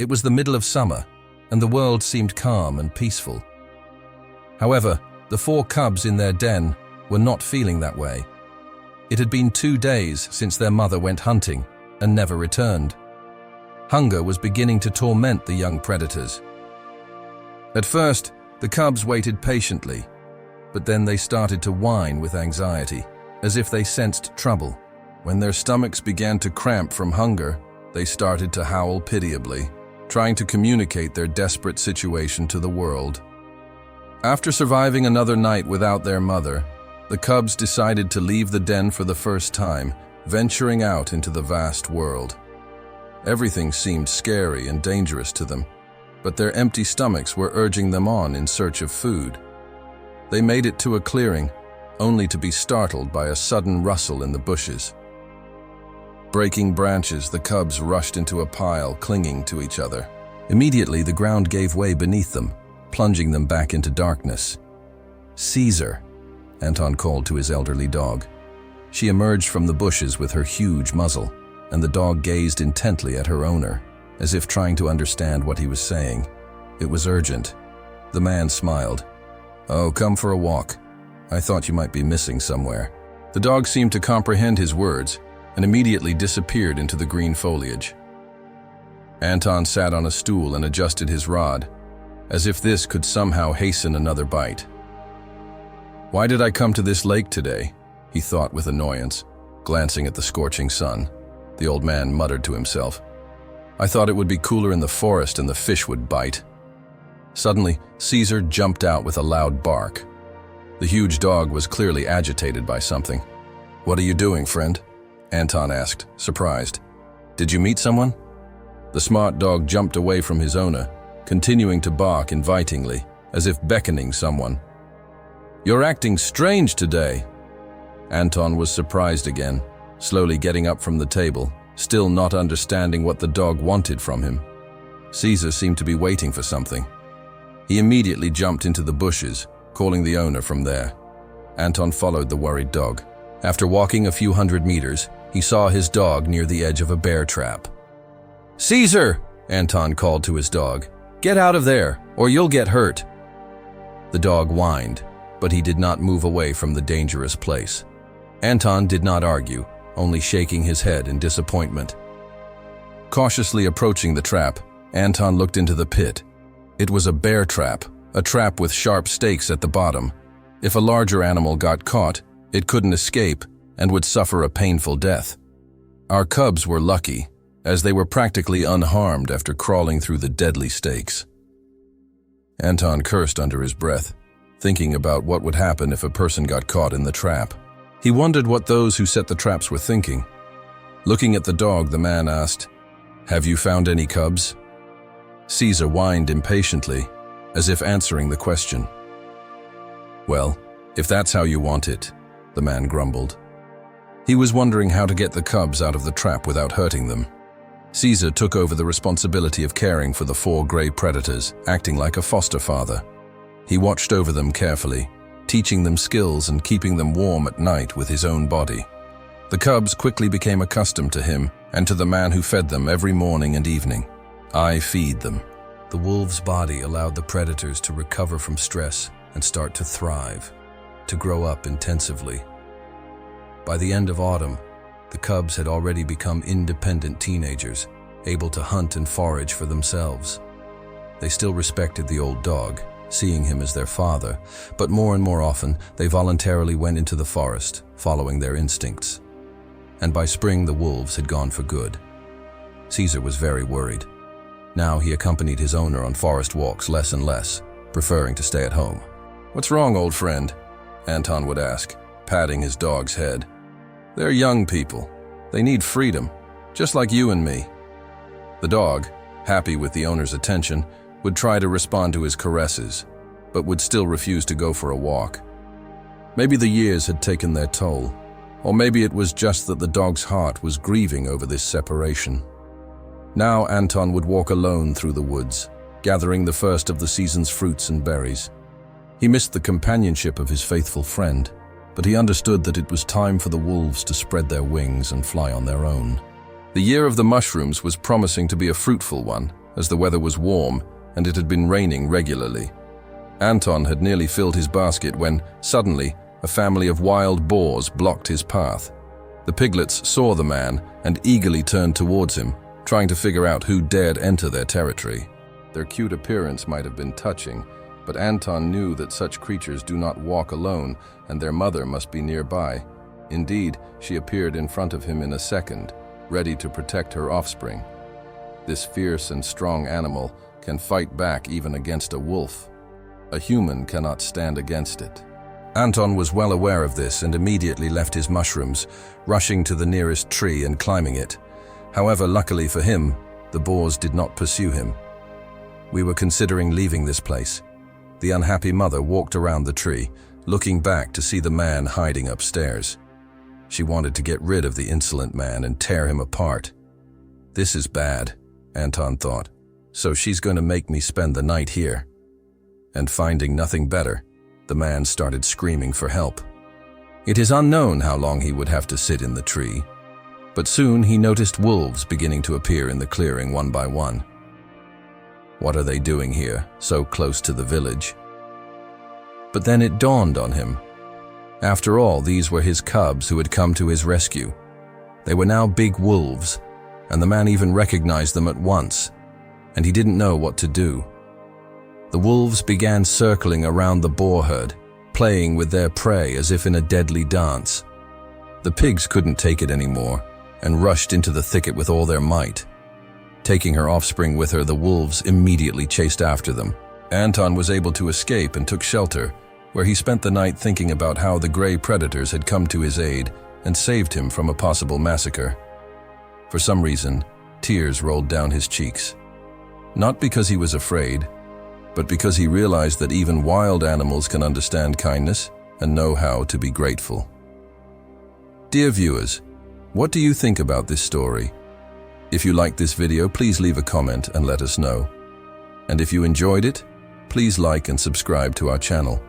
It was the middle of summer, and the world seemed calm and peaceful. However, the 4 cubs in their den were not feeling that way. It had been 2 days since their mother went hunting and never returned. Hunger was beginning to torment the young predators. At first, the cubs waited patiently, but then they started to whine with anxiety, as if they sensed trouble. When their stomachs began to cramp from hunger, they started to howl pitiably, trying to communicate their desperate situation to the world. After surviving another night without their mother, the cubs decided to leave the den for the first time, venturing out into the vast world. Everything seemed scary and dangerous to them, but their empty stomachs were urging them on in search of food. They made it to a clearing, only to be startled by a sudden rustle in the bushes. Breaking branches, the cubs rushed into a pile, clinging to each other. Immediately, the ground gave way beneath them, plunging them back into darkness. "Caesar," Anton called to his elderly dog. She emerged from the bushes with her huge muzzle, and the dog gazed intently at her owner, as if trying to understand what he was saying. It was urgent. The man smiled. "Oh, come for a walk. I thought you might be missing somewhere." The dog seemed to comprehend his words and immediately disappeared into the green foliage. Anton sat on a stool and adjusted his rod, as if this could somehow hasten another bite. "Why did I come to this lake today?" he thought with annoyance, glancing at the scorching sun. The old man muttered to himself, "I thought it would be cooler in the forest and the fish would bite." Suddenly, Caesar jumped out with a loud bark. The huge dog was clearly agitated by something. "What are you doing, friend?" Anton asked, surprised. "Did you meet someone?" The smart dog jumped away from his owner, continuing to bark invitingly, as if beckoning someone. "You're acting strange today." Anton was surprised again, slowly getting up from the table, still not understanding what the dog wanted from him. Caesar seemed to be waiting for something. He immediately jumped into the bushes, calling the owner from there. Anton followed the worried dog. After walking a few hundred meters, he saw his dog near the edge of a bear trap. "Caesar!" Anton called to his dog. "Get out of there, or you'll get hurt." The dog whined, but he did not move away from the dangerous place. Anton did not argue, only shaking his head in disappointment. Cautiously approaching the trap, Anton looked into the pit. It was a bear trap, a trap with sharp stakes at the bottom. If a larger animal got caught, it couldn't escape and would suffer a painful death. Our cubs were lucky, as they were practically unharmed after crawling through the deadly stakes. Anton cursed under his breath, thinking about what would happen if a person got caught in the trap. He wondered what those who set the traps were thinking. Looking at the dog, the man asked, "Have you found any cubs?" Caesar whined impatiently, as if answering the question. "Well, if that's how you want it," the man grumbled. He was wondering how to get the cubs out of the trap without hurting them. Caesar took over the responsibility of caring for the 4 gray predators, acting like a foster father. He watched over them carefully, teaching them skills and keeping them warm at night with his own body. The cubs quickly became accustomed to him and to the man who fed them every morning and evening. "I feed them." The wolf's body allowed the predators to recover from stress and start to thrive, to grow up intensively. By the end of autumn, the cubs had already become independent teenagers, able to hunt and forage for themselves. They still respected the old dog, seeing him as their father, but more and more often they voluntarily went into the forest, following their instincts. And by spring, the wolves had gone for good. Caesar was very worried. Now he accompanied his owner on forest walks less and less, preferring to stay at home. "What's wrong, old friend?" Anton would ask, patting his dog's head. "They're young people. They need freedom, just like you and me." The dog, happy with the owner's attention, would try to respond to his caresses, but would still refuse to go for a walk. Maybe the years had taken their toll, or maybe it was just that the dog's heart was grieving over this separation. Now Anton would walk alone through the woods, gathering the first of the season's fruits and berries. He missed the companionship of his faithful friend, but he understood that it was time for the wolves to spread their wings and fly on their own. The year of the mushrooms was promising to be a fruitful one, as the weather was warm and it had been raining regularly. Anton had nearly filled his basket when, suddenly, a family of wild boars blocked his path. The piglets saw the man and eagerly turned towards him, trying to figure out who dared enter their territory. Their cute appearance might have been touching, but Anton knew that such creatures do not walk alone and their mother must be nearby. Indeed, she appeared in front of him in a second, ready to protect her offspring. This fierce and strong animal can fight back even against a wolf. A human cannot stand against it. Anton was well aware of this and immediately left his mushrooms, rushing to the nearest tree and climbing it. However, luckily for him, the boars did not pursue him. We were considering leaving this place. The unhappy mother walked around the tree, looking back to see the man hiding upstairs. She wanted to get rid of the insolent man and tear him apart. This is bad, Anton thought. So she's going to make me spend the night here. And finding nothing better, the man started screaming for help. It is unknown how long he would have to sit in the tree, but soon he noticed wolves beginning to appear in the clearing one by one. What are they doing here, so close to the village? But then it dawned on him. After all, these were his cubs who had come to his rescue. They were now big wolves, and the man even recognized them at once, and he didn't know what to do. The wolves began circling around the boar herd, playing with their prey as if in a deadly dance. The pigs couldn't take it anymore and rushed into the thicket with all their might. Taking her offspring with her, the wolves immediately chased after them. Anton was able to escape and took shelter, where he spent the night thinking about how the gray predators had come to his aid and saved him from a possible massacre. For some reason, tears rolled down his cheeks. Not because he was afraid, but because he realized that even wild animals can understand kindness and know how to be grateful. Dear viewers, what do you think about this story? If you liked this video, please leave a comment and let us know. And if you enjoyed it, please like and subscribe to our channel.